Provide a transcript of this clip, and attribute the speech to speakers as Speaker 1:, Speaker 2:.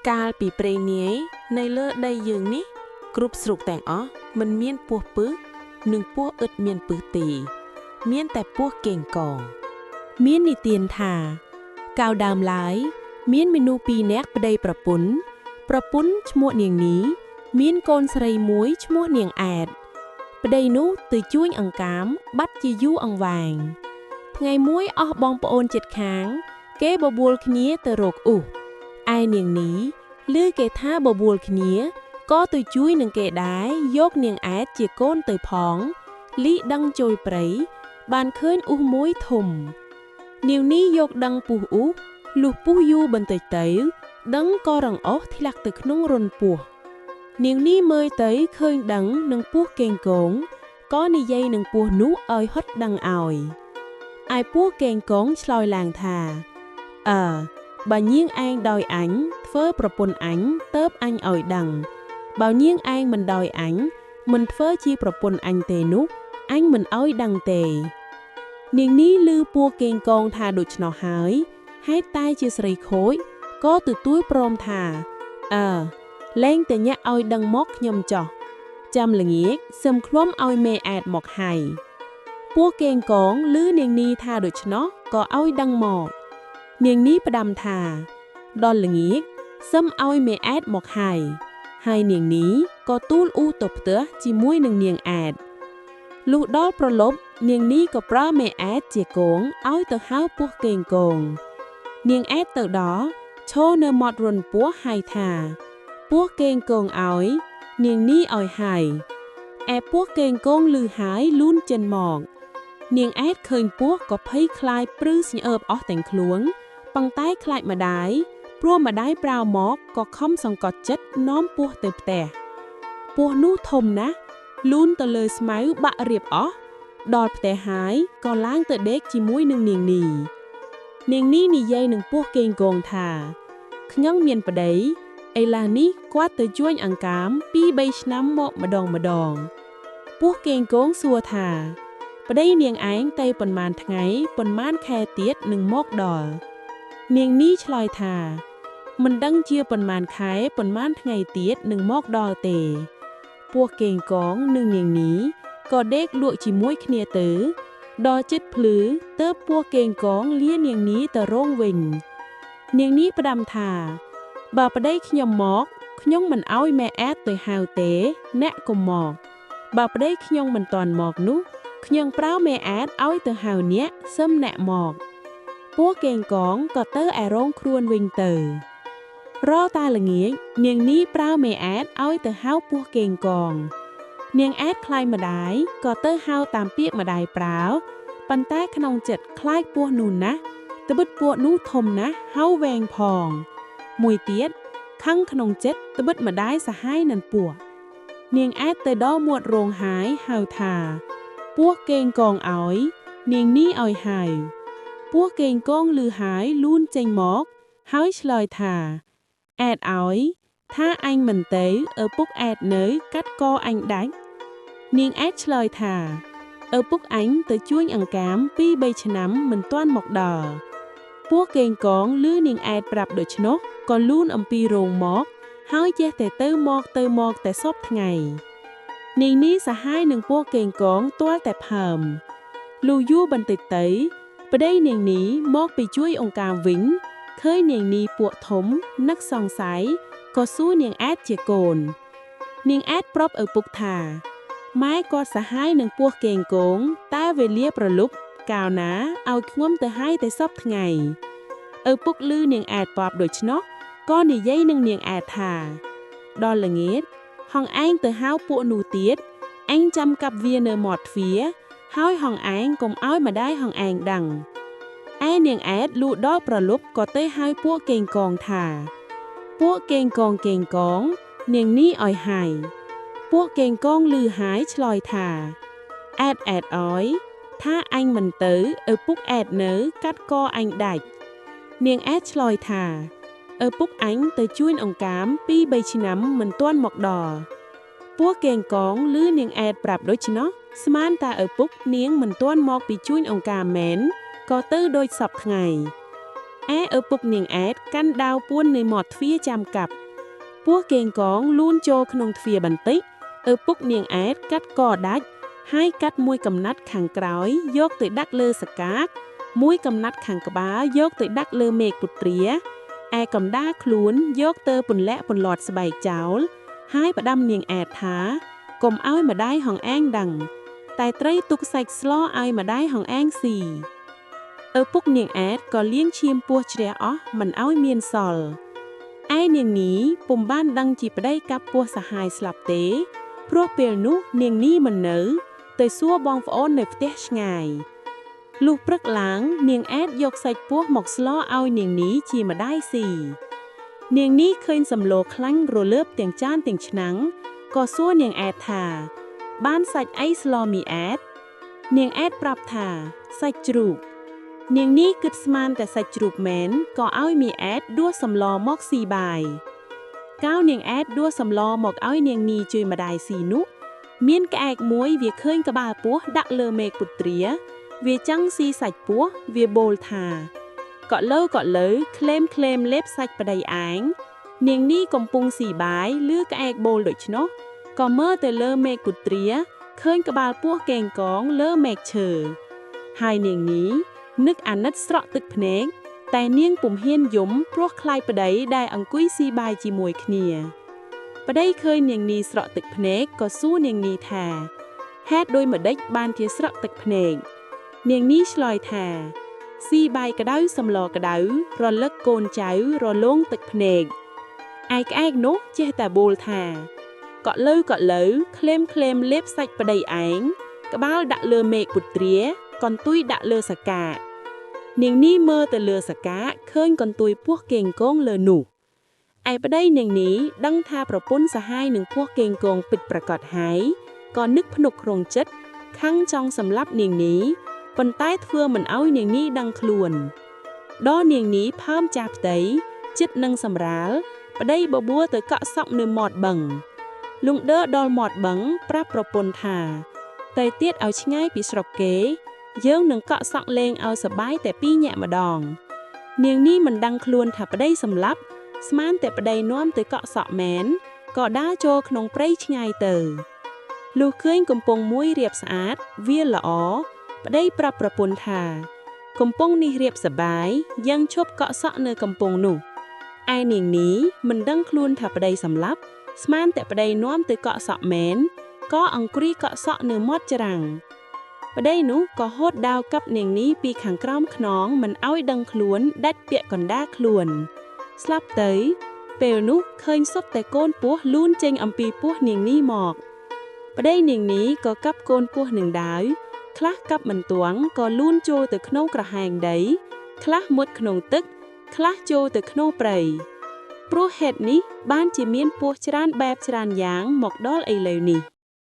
Speaker 1: កាលពីព្រេងនាយនៅលើដីយើងនេះគ្រប់ស្រុកទាំងអស់មិនមានពស់ពឹសនិងពស់អ៊ិតមានពឹសទេមានតែពស់កេងកង
Speaker 2: មាននិទានថាកាលដើមឡើយមានមនុស្សពីរនាក់ប្តីប្រពន្ធឈ្មោះនាងនីមានកូនស្រីមួយឈ្មោះនាងអែតប្តីនោះទៅជួញអង្កាមបាត់ជាយូរអង្វែងថ្ងៃមួយអស់បងប្អូនជិតខាងគេបបួលគ្នាទៅរកឧសឯនាងនីឮគេថាបបួលគ្នាក៏ទៅជួយនឹងគេដែរយកនាងអែតជាកូនទៅផងលីដឹងចូលព្រៃបានឃើញឧសមួយធំនាងនីយកដឹងពុះឧសលុះពុះយូរបន្តិចទៅដឹងក៏រងអស់ធ្លាក់ទៅក្នុងរន្ធពោះនាងនីមើលទៅឃើញដឹងនឹងពស់កេងកងក៏និយាយនឹងពស់នោះឲ្យហត់ដឹងឲ្យឯពស់កេងកងឆ្លើយឡើងថាបើញៀងឯងដោយអញធ្វើប្រពន្ធអញទៅបអញឲ្យដឹងបើញៀងឯងមិនដោយអញមិនធ្វើជាប្រពន្ធអញទេនោះអញមិនឲ្យដឹងទេនាងនេះឮពស់កេងកងថាដូច្នោះហើយហេតុតែជាស្រីខូចក៏ទទួលព្រមថាលែងតែញាក់ឲ្យដឹងមកខ្ញុំចោះចាំល្ងាចសឹមឃ្លាំឲ្យមេអែតមកហៃពស់កេងកងឮនាងនេះថាដូច្នោះក៏ឲ្យដឹងមកនាងនេះផ្ដាំថាដល់ល្ងាចសឹមឲ្យមេអែតមកហៃហើយនាងនេះក៏ទូលឧសទៅផ្ទះជាមួយនឹងនាងអែតលុះដល់ប្រលប់នាងនេះក៏ប្រើមេអែតជាគងឲ្យទៅហៅពស់កេងកងនាងអែតទៅដល់ឈរនៅមាត់រន្ធពស់ហៅថាពស់កេងកងឲ្យនាងនេះឲ្យហៅឯពស់កេងកងឮហើយលូនចិនមកនាងអែតឃើញពស់ក៏ភ័យខ្លាចព្រឺស្ញើបអស់ទាំងខ្លួនប៉ុន្តែខ្លាចម្ដាយព្រោះម្ដាយប្រៅមកក៏ខំសង្កត់ចិត្តនាំពស់ទៅផ្ទះពស់នោះធំណាស់លូនទៅលើស្មៅបាក់រៀបអស់ដល់ផ្ទះហើយក៏ឡើងទៅដេកជាមួយនឹងនាងនេះនិយាយនឹងពស់កេងកងថាខ្ញុំមានប្តីឥឡូវនេះគាត់ទៅជួញអង្កាម 2-3 ឆ្នាំមកម្ដងពស់កេងកងសួរថាប្តីនាងឯងទៅប៉ុន្មានថ្ងៃប៉ុន្មានខែទៀតនឹងមកដល់នាងនេះឆ្លើយថាមិនដឹងជាប៉ុន្មានខែប៉ុន្មានថ្ងៃទៀតនឹងមកដល់ទេពស់កេងកងនិងនាងនេះក៏ដេកលក់ជាមួយគ្នាទៅដល់ជិតភ្លឺទើបពស់កេងកងលានាងនេះទៅរោងវិញនាងនេះផ្ដាំថាបើប្តីខ្ញុំមកខ្ញុំមិនឲ្យមេអែតទៅហៅទេអ្នកកុំមកបើប្តីខ្ញុំមិនទាន់មកនោះខ្ញុំប្រើមេអែតឲ្យទៅហៅអ្នកសឹមអ្នកមកពស់កេងកងក៏ទៅឯរោងខ្លួនវិញទៅរកតែល្ងាចនាងនេះប្រើមេអែតឲ្យទៅហៅពស់កេងកងនាងអែតខ្លាចម្ដាយក៏ទៅហៅតាមពាក្យម្ដាយប្រើប៉ុន្តែក្នុងចិត្តខ្លាចពស់នោះណាស់ត្បិតពស់នោះធំណាស់ហៅវែងផងមួយទៀតខឹងក្នុងចិត្តត្បិតម្ដាយសហាយនឹងពស់នាងអែតទៅដល់មាត់រោងហើយហៅថាពស់កេងកងឲ្យនាងនេះឲ្យហៅពស់កេងកងឮហើយលូនចេញមកហើយឆ្លើយថាអែតឲ្យថាអញមិនទៅឪពុកអែតនៅកាត់កអញដាច់នាងអែតឆ្លើយថាឪពុកអញទៅជួញអង្កាម 2-3 ឆ្នាំមិនទាន់មកដល់ពស់កេងកងឮនាងអែតប្រាប់ដូច្នោះក៏លូនអំពីរោងមកហើយចេះតែទៅមកតែសពថ្ងៃនាងនេះសហាយនឹងពស់កេងកងទាល់តែផើមលុះយូរបន្តិចទៅប្តីនាងនេះមកពីជួយអង្កាមវិញឃើញនាងនេះពួកធំនឹកសង្ស័យក៏សួរនាងអែតជាកូននាងអែតប្រាប់ឪពុកថាម៉ែគាត់សហាយនឹងពស់កេងកងតែវេលាប្រលប់កាលណាឲ្យឃ្ងំទៅហើយតែសពថ្ងៃឪពុកឮនាងអែតប្រាប់ដូច្នោះក៏និយាយនឹងនាងអែតថាដល់ល្ងាចហងឯងទៅហៅពួកនោះទៀតអញចាំកាប់វានៅមាត់ទ្វារហើយហងឯងកុំឲ្យម្ដាយហងឯងដឹងឯនាងអែតលូដល់ប្រលប់ក៏ទៅហៅពួកកេងកងថាពួកកេងកងនាងនេះឲ្យហៅពួកកេងកងឮហើយឆ្លើយថាអែតឲ្យថាអញមិនទៅឪពុកអែតនៅកាត់កអញដាច់នាងអែតឆ្លើយថាឪពុកអញទៅជួញអង្កាម 2-3 ឆ្នាំមិនទាន់មកដល់ពស់កេងកងឮនាងអែតប្រាប់ដូច្នោះស្មានតែឪពុកនាងមិនទាន់មកពីជួញអង្កាមមែនក៏ទៅដូចសពថ្ងៃ ឪពុកនាងអែតកាន់ដាវពួននៅមាត់ទ្វារចាំកាប់ពស់កេងកងលូនចូលក្នុងទ្វារបន្តិចឪពុកនាងអែតកាត់កដាច់ហើយកាត់មួយកំណាត់ខាងក្រោយយកទៅដាក់លើសកាកមួយកំណាត់ខាងក្បាលយកទៅដាក់លើមេឃពុត្រាឯកំដាលខ្លួនយកទៅពន្លាក់ពន្លត់ស្បែកចោលហើយផ្ដាំនាងអែតថាកុំឲ្យម្ដាយហងអាងដឹងតែត្រូវទុកសាច់ស្លឲ្យម្ដាយហងអាងស៊ីឪពុកនាងអែតក៏លាងឈាមពស់ជ្រះអស់មិនឲ្យមានសល់ឯនាងនីពុំបានដឹងជាប្តីកាប់ពស់សាហាយស្លាប់ទេព្រោះពេលនោះនាងនីមិននៅទៅសួរបងប្អូននៅផ្ទះឆ្ងាយលុះព្រឹកឡើងនាងអែតយកសាច់ពស់មកស្លឲ្យនាងនីជាម្ដាយស៊ីនាងនីឃើញសម្លខ្លាញ់រលើបទាំងចានទាំងឆ្នាំងក៏សួរនាងអែតថាបានសាច់អីស្លមីអែតនាងអែតប្រាប់ថាសាច់ជ្រូកនាងនេះគិតស្មានតែសាច់ជ្រូកមែនក៏ឲ្យមីអែតដួសសម្លមកស៊ីបាយកៅនាងអែតដួសសម្លមកឲ្យនាងនីជួយម្ដាយស៊ីនោះមានក្អែកមួយវាឃើញក្បាលពស់ដាក់លើមេឃពុត្រាវាចង់ស៊ីសាច់ពស់វាបូលថាក៏លើក្លែមលេបសាច់ប្តីឯងនាងនេះកំពុងស៊ីបាយលឺក្អែកបូលដូច្នោះក៏មើលទៅលើមេឃពុត្រាឃើញក្បាលពស់កេងកងលើមេឃឈើហើយនាងនេះនឹកអាណិតស្រក់ទឹកភ្នែកតែនាងពុំហ៊ានយំព្រោះខ្លាចប្តីដែលអង្គុយស៊ីបាយជាមួយគ្នាប្តីឃើញនាងនេះស្រក់ទឹកភ្នែកក៏សួរនាងនេះថាហេតុដូចម្ដេចបានជាស្រក់ទឹកភ្នែកនាងនេះឆ្លើយថាស៊ីបាយក្តៅសម្លក្តៅរលឹកកូនចៅរលងទឹកភ្នែកឯក្អែកនោះចេះតែបូលថាក៏លើក្លែមលេបសាច់ប្តីឯងក្បាលដាក់លើមេឃពុត្រាកន្ទុយដាក់លើសកានាងនេះមើលទៅលើសកាឃើញកន្ទុយពស់កេងកងលើនោះឯប្តីនាងនេះដឹងថាប្រពន្ធសហាយនឹងពស់កេងកងពិតប្រាកដហើយក៏នឹកភ្នុកក្នុងចិត្តខឹងចង់សម្លាប់នាងនេះប៉ុន្តែធ្វើមិនឲ្យនាងនេះដឹងខ្លួនដល់នាងនេះផើមចាស់ផ្ទៃចិត្តនឹងសម្រាលប្តីបបួលទៅកក់សក់នៅមាត់បឹងលងដឺដល់មាត់បឹងប្រាប់ប្រពន្ធថាតែទៀតឲ្យឆ្ងាយពីស្រុកគេយើងនឹងកក់សក់លេងឲ្យសបាយតែពីរញាក់ម្ដងនាងនេះមិនដឹងខ្លួនថាប្តីសម្លាប់ស្មានតែប្តីនាំទៅកក់សក់មែនក៏ដើរចូលក្នុងព្រៃឆ្ងាយទៅលុះឃើញកំពង់មួយរៀបស្អាតវាល្អប្តីប្រាប់ប្រពន្ធថាកំពង់នេះរៀបសបាយយើងឈប់កក់សក់នៅកំពង់នោះឯនាងនេះមិនដឹងខ្លួនថាប្តីសម្លាប់ស្មានតែប្តីនាំទៅកក់សក់មែនក៏អង្គុយកក់សក់នៅមាត់ច្រាំងប្តីនោះក៏ហូតដាវកាប់នាងនេះពីខាងក្រោមខ្នងមិនឲ្យដឹងខ្លួនដាច់ពាក់កណ្ដាលខ្លួនស្លាប់ទៅពេលនោះឃើញសុទ្ធតែកូនពស់លូនចេញអំពីពោះនាងនេះមកប្តីនាងនេះក៏កាប់កូនពស់នឹងដាវខ្លះកាប់មិនទាន់ក៏លូនចូលទៅក្នុងក្រហែងដីខ្លះមុតក្នុងទឹកខ្លះចូលទៅក្នុងព្រៃព្រោះហេតុនេះបានជាមានពស់ច្រើនបែបច្រើនយ៉ាងមកដល់ឥឡូវនេះ